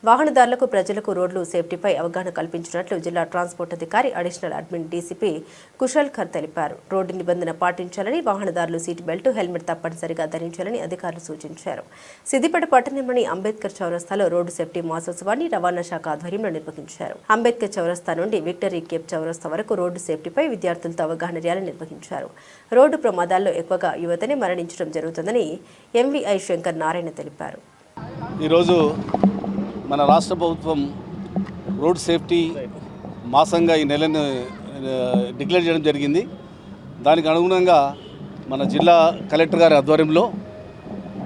వాహనదారులకు ప్రజలకు రోడ్లు సేఫ్టీపై అవగాహన కల్పించినట్లు జిల్లా ట్రాన్స్పోర్ట్ అధికారి అడిషనల్ అడ్మిన్ డీసీపీ కుశల్ ఖర్ తెలిపారు. రోడ్డు నిబంధన పాటించాలని, వాహనదారులు సీట్ బెల్ట్, హెల్మెట్ తప్పనిసరిగా ధరించాలని అధికారులు సూచించారు. సిద్దిపేట పట్టణంలోని అంబేద్కర్ చౌరస్తాలో రోడ్డు సేఫ్టీ మాసోత్సవాన్ని రవాణా శాఖ ఆధ్వర్యంలో నిర్వహించారు. అంబేద్కర్ చౌరస్తా నుండి విక్టరీ కేప్ చౌరస్తా వరకు రోడ్డు సేఫ్టీపై విద్యార్థులతో అవగాహన ర్యాలీ నిర్వహించారు. రోడ్డు ప్రమాదాల్లో ఎక్కువగా యువతనే మరణించడం జరుగుతుందని ఎంవీఐ శంకర్ నారాయణ తెలిపారు. ఈరోజు మన రాష్ట్ర ప్రభుత్వం రోడ్ సేఫ్టీ మాసంగా ఈ నెలను డిక్లేర్ చేయడం జరిగింది. దానికి అనుగుణంగా మన జిల్లా కలెక్టర్ గారి ఆధ్వర్యంలో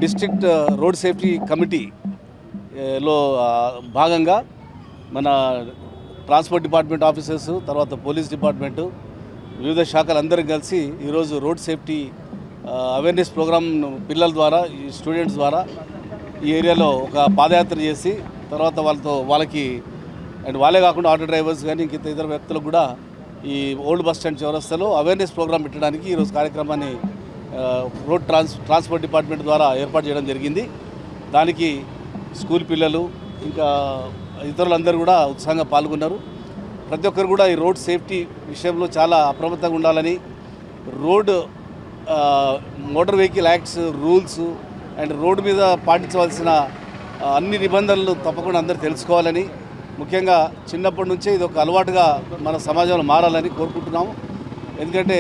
డిస్ట్రిక్ట్ రోడ్ సేఫ్టీ కమిటీలో భాగంగా మన ట్రాన్స్పోర్ట్ డిపార్ట్మెంట్ ఆఫీసర్స్, తర్వాత పోలీస్ డిపార్ట్మెంటు, వివిధ శాఖలందరూ కలిసి ఈరోజు రోడ్ సేఫ్టీ అవేర్నెస్ ప్రోగ్రామ్ పిల్లల ద్వారా, ఈ స్టూడెంట్స్ ద్వారా ఈ ఏరియాలో ఒక పాదయాత్ర చేసి తర్వాత వాళ్ళకి అండ్ వాళ్ళే కాకుండా ఆటో డ్రైవర్స్ కానీ ఇంక ఇతర వ్యక్తులకు కూడా ఈ ఓల్డ్ బస్ స్టాండ్ చౌరస్తాలో అవేర్నెస్ ప్రోగ్రామ్ పెట్టడానికి ఈరోజు కార్యక్రమాన్ని రోడ్ ట్రాన్స్పోర్ట్ డిపార్ట్మెంట్ ద్వారా ఏర్పాటు చేయడం జరిగింది. దానికి స్కూల్ పిల్లలు ఇంకా ఇతరులందరూ కూడా ఉత్సాహంగా పాల్గొన్నారు. ప్రతి ఒక్కరు కూడా ఈ రోడ్ సేఫ్టీ విషయంలో చాలా అప్రమత్తంగా ఉండాలని, motor vehicle acts rules and road మీద పాటించవలసిన అన్ని నిబంధనలు తప్పకుండా అందరూ తెలుసుకోవాలని, ముఖ్యంగా చిన్నప్పటి నుంచే ఇది ఒక అలవాటుగా మన సమాజంలో మారాలని కోరుకుంటున్నాము. ఎందుకంటే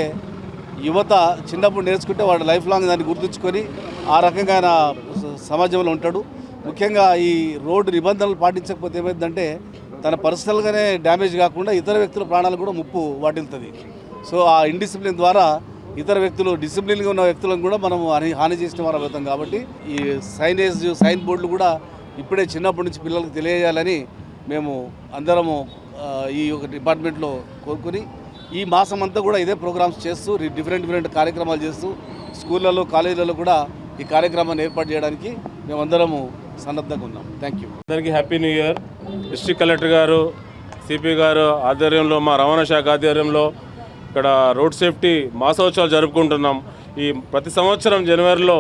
యువత చిన్నప్పుడు నేర్చుకుంటే వాడు లైఫ్ లాంగ్ దాన్ని గుర్తుంచుకొని ఆ రకంగా ఆయన సమాజంలో ఉంటాడు. ముఖ్యంగా ఈ రోడ్డు నిబంధనలు పాటించకపోతే ఏమైందంటే తన పర్సనల్గానే డ్యామేజ్ కాకుండా ఇతర వ్యక్తుల ప్రాణాలు కూడా ముప్పు వాటిల్తుంది. సో ఆ ఇండిసిప్లిన్ ద్వారా ఇతర వ్యక్తులు, డిసిప్లిన్గా ఉన్న వ్యక్తులను కూడా మనం హాని చేసిన వారు అవుతాం. కాబట్టి ఈ సైన్ బోర్డులు కూడా ఇప్పుడే చిన్నప్పటి నుంచి పిల్లలకు తెలియజేయాలని మేము అందరము ఈ ఒక డిపార్ట్మెంట్లో కోరుకుని ఈ మాసం అంతా కూడా ఇదే ప్రోగ్రామ్స్ చేస్తూ డిఫరెంట్ కార్యక్రమాలు చేస్తూ స్కూళ్ళలో, కాలేజీలలో కూడా ఈ కార్యక్రమాన్ని ఏర్పాటు చేయడానికి మేమందరము సన్నద్ధంగా ఉన్నాం. Thank you. అందరికీ happy new year. District collector గారు, సిపి గారు ఆధ్వర్యంలో, మా రవాణా శాఖ ఆధ్వర్యంలో ఇక్కడ రోడ్ సేఫ్టీ మాసోత్సవాలు జరుపుకుంటున్నాం. ఈ ప్రతి సంవత్సరం జనవరిలో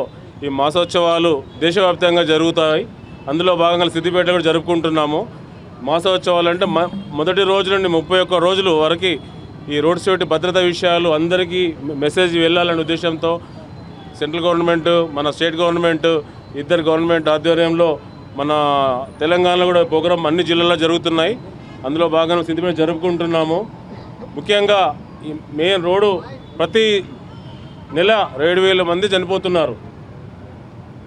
ఈ మాసోత్సవాలు దేశవ్యాప్తంగా జరుగుతాయి. అందులో భాగంగా సిద్దిపేట కూడా జరుపుకుంటున్నాము. మాసోత్సవాలు అంటే మొదటి రోజు నుండి 31 రోజులు వరకు ఈ రోడ్ సేఫ్టీ భద్రతా విషయాలు అందరికీ మెసేజ్ వెళ్ళాలనే ఉద్దేశంతో సెంట్రల్ గవర్నమెంట్, మన స్టేట్ గవర్నమెంట్, ఇద్దరు గవర్నమెంట్ ఆధ్వర్యంలో మన తెలంగాణలో కూడా ప్రోగ్రాం అన్ని జిల్లాల్లో జరుగుతున్నాయి. అందులో భాగంగా సిద్దిపేట జరుపుకుంటున్నాము. ముఖ్యంగా ఈ మెయిన్ రోడ్డు ప్రతి నెల 7,000 మంది చనిపోతున్నారు.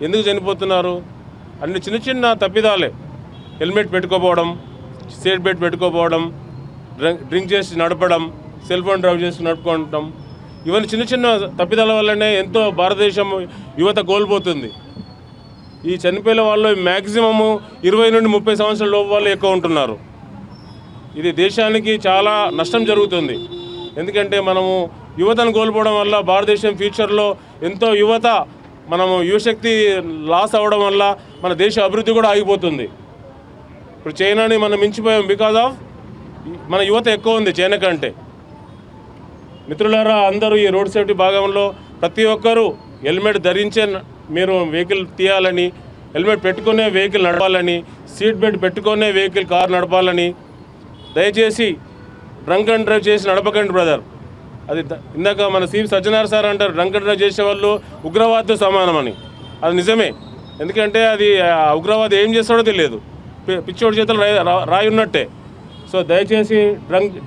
ఎందుకు చనిపోతున్నారు? అన్ని చిన్న తప్పిదాలే. హెల్మెట్ పెట్టుకోపోవడం, సీట్ బెల్ట్ పెట్టుకోపోవడం, డ్రింక్ చేసి నడపడం, సెల్ ఫోన్ డ్రైవ్ చేసి నడుపుకోవడం, ఇవన్నీ చిన్న తప్పిదాల వల్లనే ఎంతో భారతదేశం యువత కోల్పోతుంది. ఈ చనిపోయిన వాళ్ళు మ్యాక్సిమము 20 నుండి 30 సంవత్సరాల లోపు వాళ్ళు ఎక్కువ ఉంటున్నారు. ఇది దేశానికి చాలా నష్టం జరుగుతుంది. ఎందుకంటే మనము యువతను కోల్పోవడం వల్ల భారతదేశం ఫ్యూచర్లో ఎంతో యువశక్తి లాస్ అవ్వడం వల్ల మన దేశ అభివృద్ధి కూడా ఆగిపోతుంది. ఇప్పుడు చైనాని మనం మించిపోయాం. బికాజ్ ఆఫ్ మన యువత ఎక్కువ ఉంది చైనా కంటే. మిత్రులారా, అందరూ ఈ రోడ్ సేఫ్టీ భాగంలో ప్రతి ఒక్కరూ హెల్మెట్ ధరించే మీరు వెహికల్ తీయాలని, హెల్మెట్ పెట్టుకునే వెహికల్ నడపాలని, సీట్ బెల్ట్ పెట్టుకునే వెహికల్ కార్ నడపాలని, దయచేసి డ్రంక్ అండ్ డ్రైవ్ చేసి నడపకండి బ్రదర్. అది ఇందాక మన సి సజ్జనార్ సార్ అంటారు, డ్రంక్ అండ్ డ్రైవ్ చేసే వాళ్ళు ఉగ్రవాదితో సమానమని. అది నిజమే. ఎందుకంటే అది ఉగ్రవాది ఏం చేస్తాడో తెలియదు, పిచ్చోడి చేతులు రాయి ఉన్నట్టే. సో దయచేసి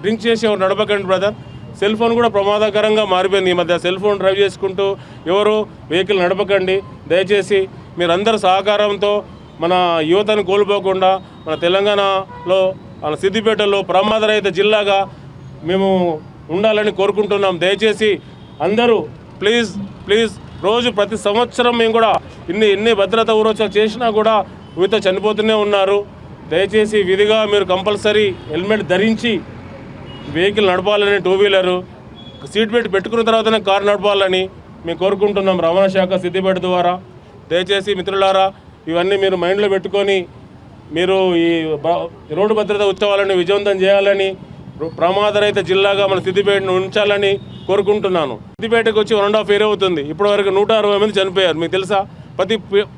డ్రింక్ చేసి ఎవరు నడపకండి బ్రదర్. సెల్ ఫోన్ కూడా ప్రమాదకరంగా మారిపోయింది ఈ మధ్య. సెల్ ఫోన్ డ్రైవ్ చేసుకుంటూ ఎవరు వెహికల్ నడపకండి. దయచేసి మీరందరూ సహకారంతో మన యువతను కోల్పోకుండా మన తెలంగాణలో, మన సిద్దిపేటలో ప్రమాదరహిత జిల్లాగా మేము ఉండాలని కోరుకుంటున్నాం. దయచేసి అందరూ ప్లీజ్ రోజు ప్రతి సంవత్సరం మేము కూడా ఎన్ని భద్రతా ఊరోత్సవాలు చేసినా కూడా యువత చనిపోతూనే ఉన్నారు. దయచేసి విధిగా మీరు కంపల్సరీ హెల్మెట్ ధరించి వెహికల్ నడపాలని, 2 వీలరు సీట్ బెల్ట్ పెట్టుకున్న తర్వాతనే కారు నడపాలని మేము కోరుకుంటున్నాం రవాణా శాఖ సిద్దిపేట ద్వారా. దయచేసి మిత్రులారా, ఇవన్నీ మీరు మైండ్లో పెట్టుకొని మీరు ఈ రోడ్డు భద్రతా ఉత్సవాలను విజయవంతం చేయాలని, ప్రమాదరహిత జిల్లాగా మన సిద్దిపేటను ఉంచాలని కోరుకుంటున్నాను. సిద్దిపేటకు వచ్చి 1.5 year అవుతుంది. ఇప్పటివరకు 160 మంది చనిపోయారు. మీకు తెలుసా?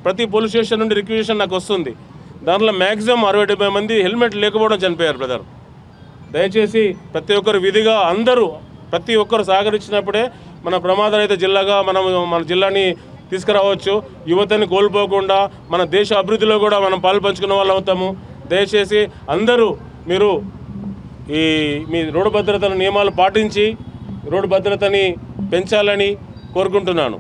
ప్రతి పోలీస్ స్టేషన్ నుండి రిక్వెషన్ నాకు వస్తుంది. దాంట్లో మ్యాక్సిమం 60-70 మంది హెల్మెట్ లేకపోవడం చనిపోయారు బ్రదర్. దయచేసి ప్రతి ఒక్కరు విధిగా అందరూ ప్రతి ఒక్కరు సహకరించినప్పుడే మన ప్రమాదరహిత జిల్లాగా మన జిల్లాని తీసుకురావచ్చు. యువతని కోల్పోకుండా మన దేశ అభివృద్ధిలో కూడా మనం పాల్పంచుకున్న వాళ్ళు అవుతాము. దయచేసి అందరూ మీరు మీ రోడ్డు భద్రతల నియమాలు పాటించి రోడ్డు భద్రతని పెంచాలని కోరుకుంటున్నాను.